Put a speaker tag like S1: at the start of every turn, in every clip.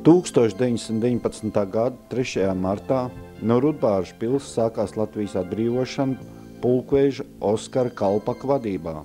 S1: 1919. gada 3. martā no Rudbāržu pils sākās Latvijas atbrīvošana pulkveža Oskara Kalpaka vadībā.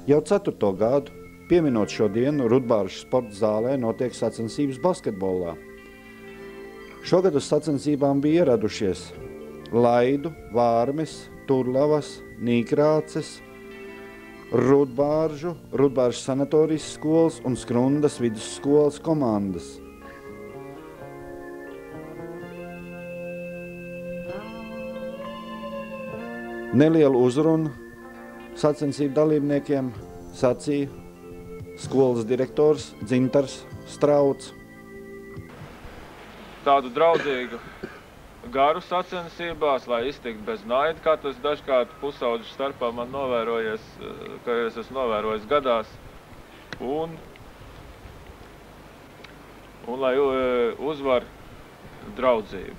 S1: Jau 4. gadu, pieminot šo dienu, Rudbāržu sporta zālē notiek sacensības basketbolā. Šogad uz sacensībām bija ieradušies Laidu, Vārmes, Turlavas, Nīkrāces, Rudbāržu sanatorijas skolas un Skrundas vidusskolas komandas. Nelielu uzrunu sacensību dalībniekiem sacīja skolas direktors Dzintars Strauts.
S2: Tādu draudzīgu garu sacensībās, lai iztikt bez naida, kā tas dažkārt pusaudžu starpā man novērojies, ka es esmu novērojis gadās, un lai uzvar draudzību.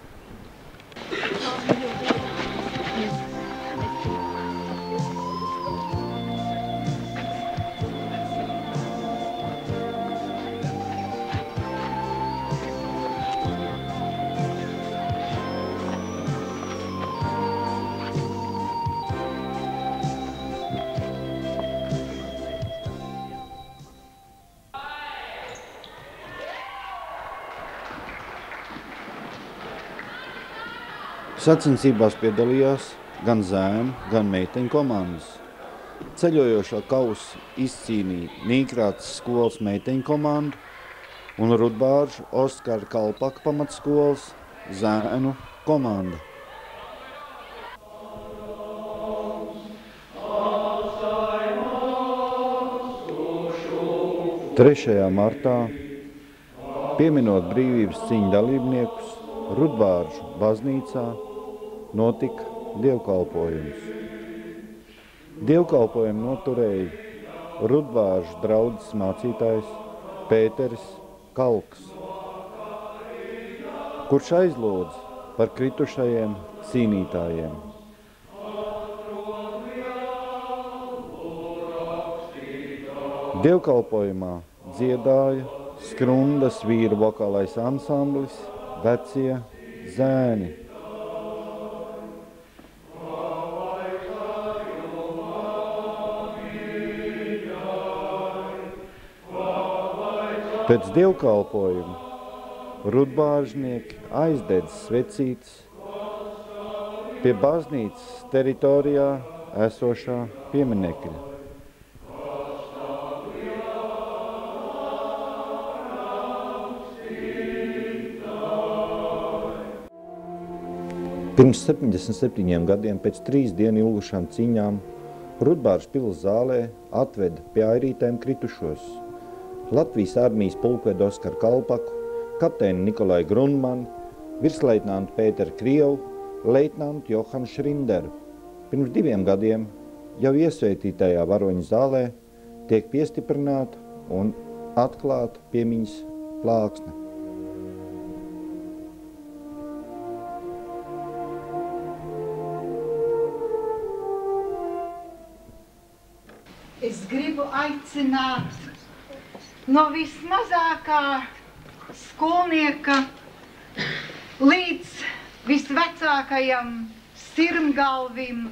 S1: Sacensībās piedalījās gan zēnu, gan meiteņu komandas. Ceļojošo kausu izcīnīja Nīkrāces skolas meiteņu komandu un Rudbāržu Oskara Kalpaka pamatskolas zēnu komanda. Trešajā martā, pieminot brīvības cīņu dalībniekus, Rudbāržu baznīcā notika dievkalpojums. Dievkalpojumu noturēja Rudbāržu draudzes mācītājs Pēteris Kalks, kurš aizlūdz par kritušajiem cīnītājiem. Dievkalpojumā dziedāja Skrundas vīru vokālais ansamblis Vecie zēni. Pēc dievkalpojuma rudbāržnieki aizdedz svecītes pie baznīcas teritorijā esošā pieminekļa. Pirms 77 gadiem pēc 3 dienu ilgušām cīņām Rudbāržu pils zālē atveda pie airītēm kritušos Latvijas armijas pulkvedi Oskaru Kalpaku, kapteini Nikolaju Grundmanu, virsleitnantu Pēteru Krievu, leitnantu Johanu Šrinderu. Pirms 2 gadiem jau iesvētītajā varoņu zālē tiek piestiprināta un atklāta piemiņas plāksne.
S3: Es gribu aicināt no vismazākā skolnieka līdz visvecākajam sirmgalvim,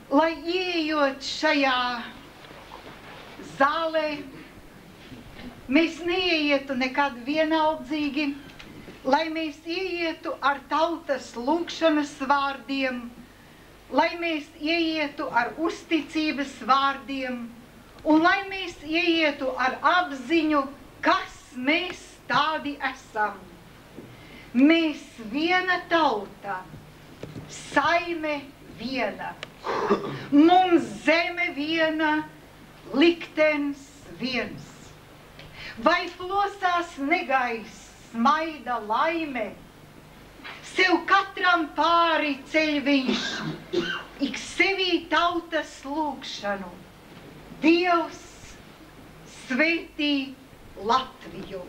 S3: lai ieejot šajā zālē, mēs neieietu nekad vienaldzīgi, lai mēs ieietu ar tautas lūgšanas vārdiem, lai mēs ieietu ar uzticības vārdiem, un lai mēs ieietu ar apziņu, kas mēs tādi esam. Mēs viena tauta, saime viena, mums zeme viena, liktenis viens. Vai plosās negaiss, smaida laime, sev katram pāri ceļ viņš, ik sevī tautas lūgšanu. Dievs svētī Latviju!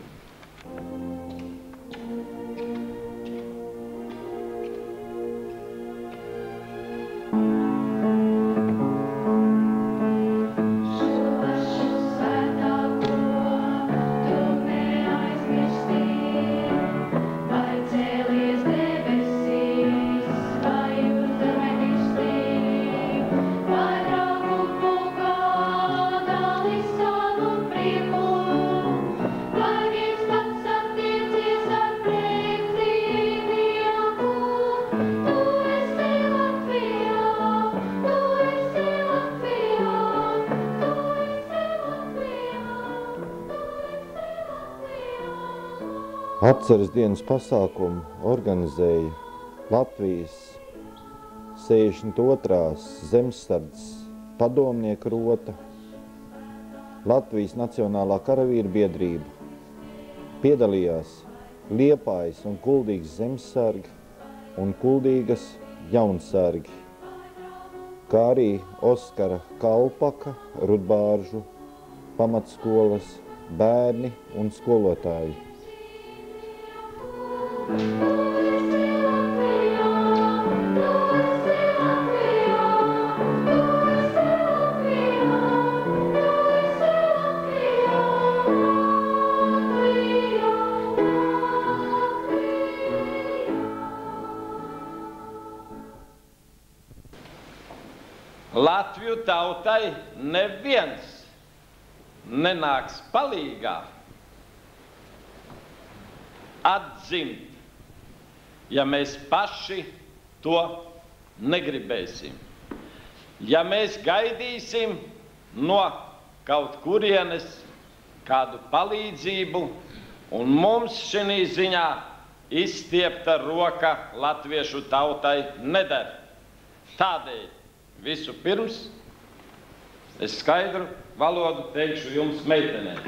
S4: Šo pašu svētāko, tu neaizmirsti.
S1: Atceres dienas pasākumu organizēja Latvijas 62. zemesardzes padomnieka rota, Latvijas Nacionālā karavīru biedrība, piedalījās Liepājas un Kuldīgas zemesargi un Kuldīgas jaunsargi, kā arī Oskara Kalpaka, Rudbāržu pamatskolas bērni un skolotāji.
S4: Latviju tautai neviens nenāks palīgā atzimt, ja mēs paši to negribēsim. Ja mēs gaidīsim no kaut kurienes kādu palīdzību, un mums šī ziņā izstiepta roka latviešu tautai neder. Tādēļ visu pirms es skaidru valodu teikšu jums, meitenēm.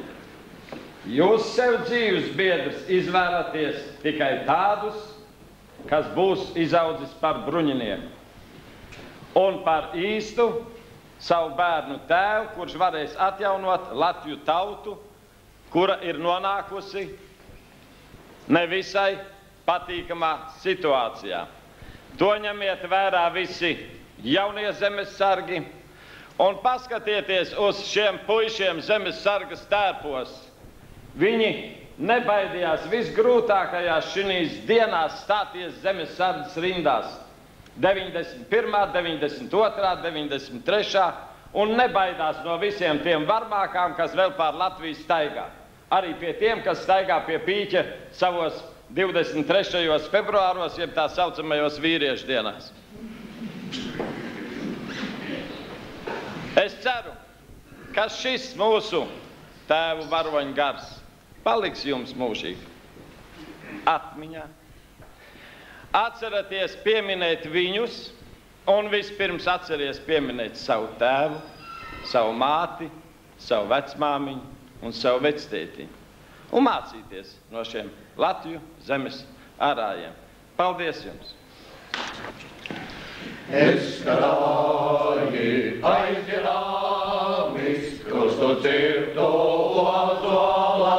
S4: Jūs sev dzīves biedrus izvēlaties tikai tādus, kas būs izaudzis par bruņinieku. Un par īstu savu bērnu tēvu, kurš varēs atjaunot Latviju tautu, kura ir nonākusi nevisai patīkamā situācijā. To ņemiet vērā visi jaunie zemesargi un paskatieties uz šiem puišiem zemesargas tērpos. Viņi nebaidījās visgrūtākajās šīs dienās stāties zemesardzes rindās. 91., 92., 93. un nebaidās no visiem tiem varmākām, kas vēl pār Latviju staigā. Arī pie tiem, kas staigā pie pīķa savos 23. februāros, jeb tā saucamajos vīriešu dienās. Es ceru, ka šis mūsu tēvu varoņu gars paliks jums mūžīgi atmiņā. Atceraties pieminēt viņus, un vispirms atceries pieminēt savu tēvu, savu māti, savu vecmāmiņu un savu vectētiņu. Un mācīties no šiem Latviju zemes ārājiem. Paldies jums!
S5: Es karāji aizģerāmis, krustu cirto ozolā.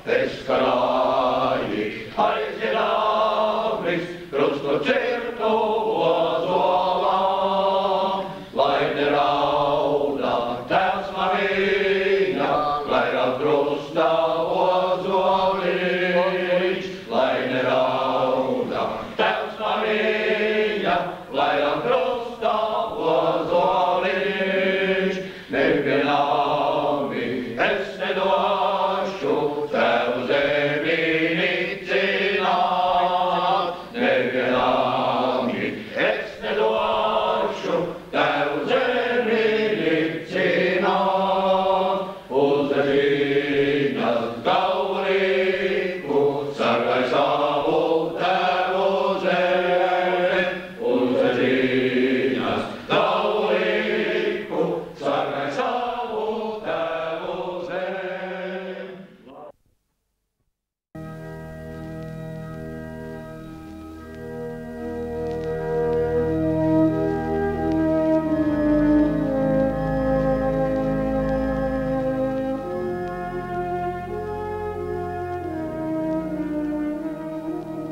S5: Es karāji aizģerāmis, krustu cirto ozolā. Lai nerauda tēvs Marija, lai rakrusta ozoliņš. Lai nerauda tēvs Marija, lai rakrusta ozoliņš. Nevienami es nedošu tevu zemi nicināt. Nevienami es nedošu tevu zemi nicināt. Uzdeviņas gaurīku sargai savu tevu zemi. Uzdeviņas gaurīku sargai savu tevu zemi.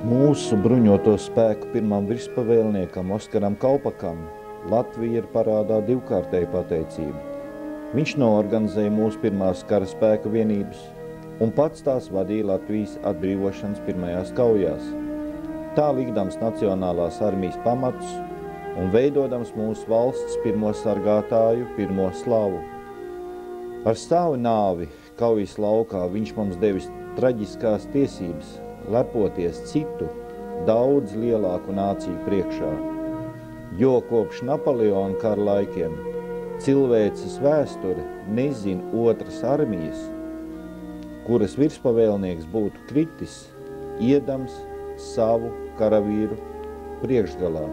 S1: Mūsu bruņoto spēku pirmam virspavēlniekam Oskaram Kalpakam Latvija ir parādā divkārtēju pateicību. Viņš noorganizēja mūsu pirmās kara spēka vienības un pats tās vadīja Latvijas atbrīvošanas pirmajās kaujās, tā likdams Nacionālās armijas pamatus un veidodams mūsu valsts pirmo sargātāju, pirmo slavu. Ar savu nāvi kaujas laukā viņš mums devis traģiskās tiesības lepoties citu, daudz lielāku nāciju priekšā, jo kopš Napoleona kara laikiem cilvēces vēsture nezina otras armijas, kuras virspavēlnieks būtu kritis, iedams savu karavīru priekšgalā.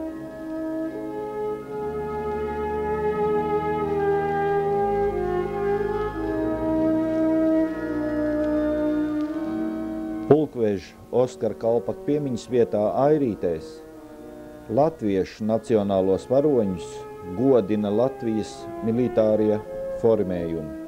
S1: Pulkveža Oskara Kalpaka piemiņas vietā Airītēs latviešu nacionālos varoņus godina Latvijas militārie formējumi.